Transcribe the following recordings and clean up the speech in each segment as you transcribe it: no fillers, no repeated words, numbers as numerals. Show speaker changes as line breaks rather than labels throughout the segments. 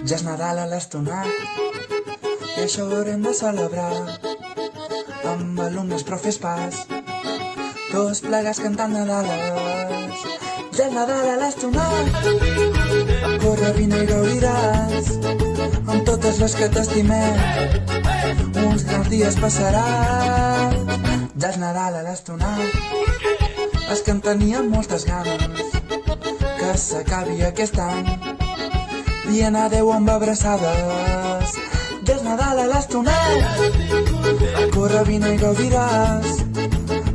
Ja és Nadal a l'estonat i això ho haurem de celebrar amb alumnes, profes, pas, tots plegats cantant Nadales. Ja és Nadal a l'estonat, corre, vine i gaudiràs amb totes les que t'estimem, uns grans dies passaràs. Ja és Nadal a l'estonat, és que en teníem moltes ganes que s'acabi aquest any dient adeu amb abraçades. Ja és Nadal a l'estonat, corre, vine i gaudiràs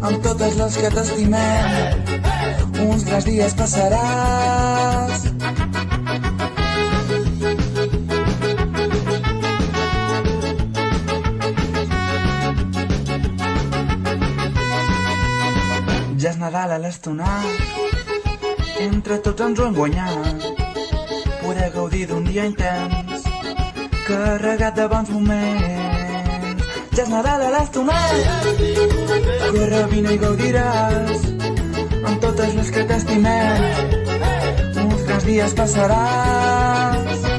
amb totes les que t'estimem, uns grans dies passaràs. Ja és Nadal a l'estonat, entre tots ens ho hem guanyat, poder gaudir d'un dia intens, carregat de bons moments. Ja és Nadal a l'estonat, corre, vine i gaudiràs amb totes les que t'estimem, uns grans dies passaràs.